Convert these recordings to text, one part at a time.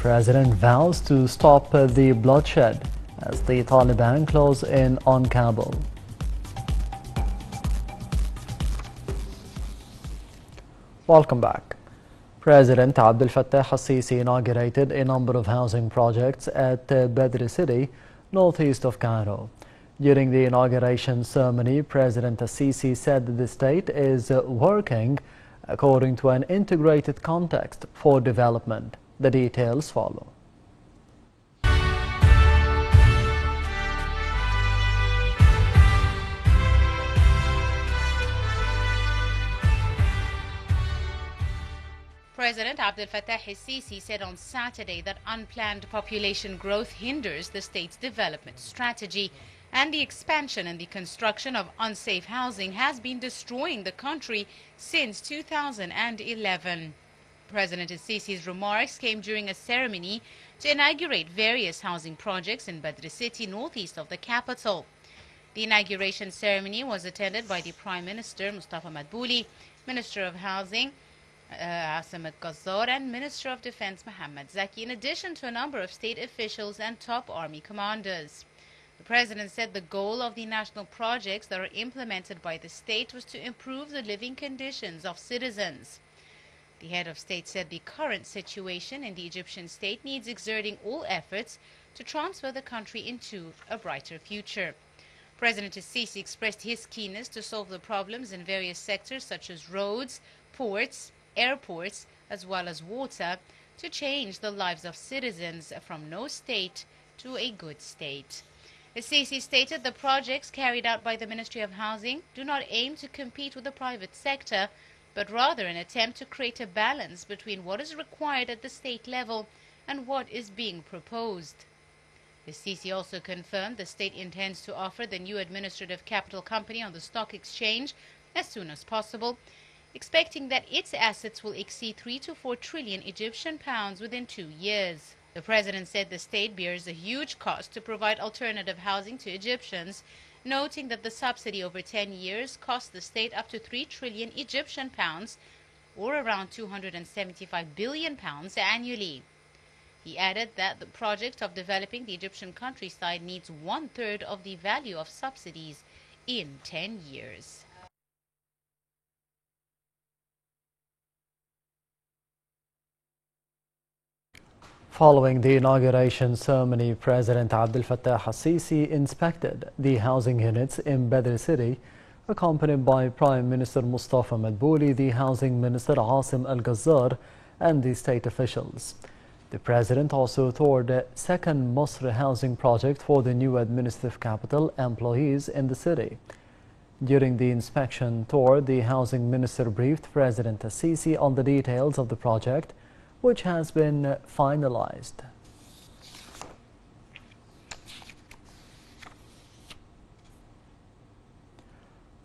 President vows to stop the bloodshed as the Taliban close in on Kabul. Welcome back. President Abdel Fattah al-Sisi inaugurated a number of housing projects at Badr City, northeast of Cairo. During the inauguration ceremony, President al-Sisi said that the state is working according to an integrated context for development. The details follow. President Abdel Fattah al-Sisi said on Saturday that unplanned population growth hinders the state's development strategy, and the expansion and the construction of unsafe housing has been destroying the country since 2011. President al-Sisi's remarks came during a ceremony to inaugurate various housing projects in Badr City, northeast of the capital. The inauguration ceremony was attended by the Prime Minister Mustafa Madbouli, Minister of Housing Asim al-Ghazzar, and Minister of Defense Mohammad Zaki, in addition to a number of state officials and top army commanders. The President said the goal of the national projects that are implemented by the state was to improve the living conditions of citizens. The head of state said the current situation in the Egyptian state needs exerting all efforts to transfer the country into a brighter future. President al-Sisi expressed his keenness to solve the problems in various sectors such as roads, ports, airports, as well as water, to change the lives of citizens from no state to a good state. al-Sisi stated the projects carried out by the Ministry of Housing do not aim to compete with the private sector, but rather an attempt to create a balance between what is required at the state level and what is being proposed. al-Sisi also confirmed the state intends to offer the new administrative capital company on the stock exchange as soon as possible, expecting that its assets will exceed 3 to 4 trillion Egyptian pounds within 2 years. The President said the state bears a huge cost to provide alternative housing to Egyptians, noting that the subsidy over 10 years cost the state up to 3 trillion Egyptian pounds, or around 275 billion pounds annually. He added that the project of developing the Egyptian countryside needs 1/3 of the value of subsidies in 10 years. Following the inauguration ceremony, President Abdel Fattah al-Sisi inspected the housing units in Badr City, accompanied by Prime Minister Mustafa Madbouli, the Housing Minister Asim al-Ghazzar, and the state officials. The President also toured the second Masr housing project for the new administrative capital employees in the city. During the inspection tour, the Housing Minister briefed President al-Sisi on the details of the project, which has been finalized.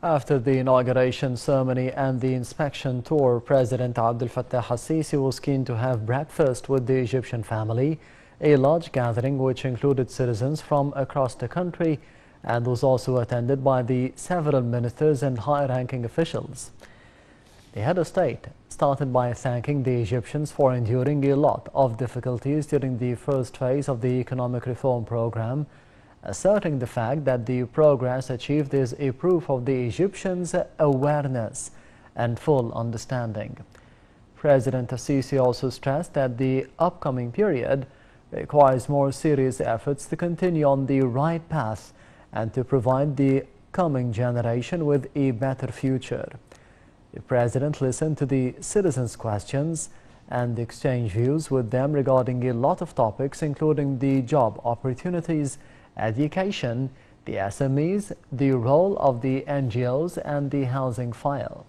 After the inauguration ceremony and the inspection tour, President Abdel Fattah al-Sisi was keen to have breakfast with the Egyptian family, a large gathering which included citizens from across the country and was also attended by the several ministers and high-ranking officials. The head of state started by thanking the Egyptians for enduring a lot of difficulties during the first phase of the economic reform program, asserting the fact that the progress achieved is a proof of the Egyptians' awareness and full understanding. President al-Sisi also stressed that the upcoming period requires more serious efforts to continue on the right path and to provide the coming generation with a better future. The President listened to the citizens' questions and exchanged views with them regarding a lot of topics, including the job opportunities, education, the SMEs, the role of the NGOs, and the housing file.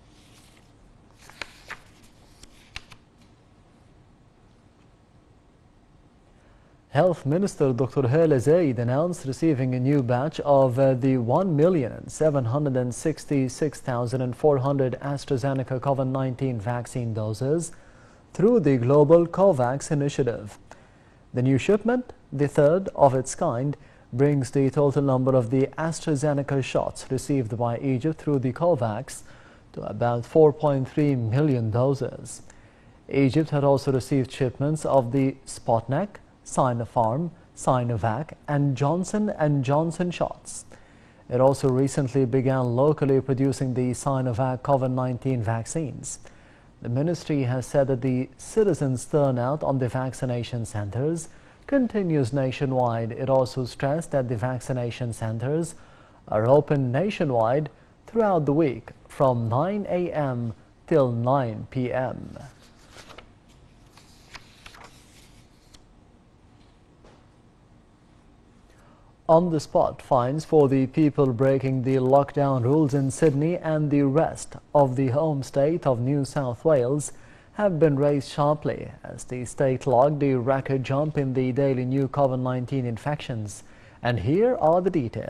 Health Minister Dr. Hala Zaid announced receiving a new batch of the 1,766,400 AstraZeneca COVID-19 vaccine doses through the global COVAX initiative. The new shipment, the third of its kind, brings the total number of the AstraZeneca shots received by Egypt through the COVAX to about 4.3 million doses. Egypt had also received shipments of the Sputnik, Sinopharm, Sinovac and Johnson & Johnson shots. It also recently began locally producing the Sinovac COVID-19 vaccines. The ministry has said that the citizens' turnout on the vaccination centers continues nationwide. It also stressed that the vaccination centers are open nationwide throughout the week from 9 a.m. till 9 p.m. On-the-spot fines for the people breaking the lockdown rules in Sydney and the rest of the home state of New South Wales have been raised sharply as the state logged a record jump in the daily new COVID-19 infections. And here are the details.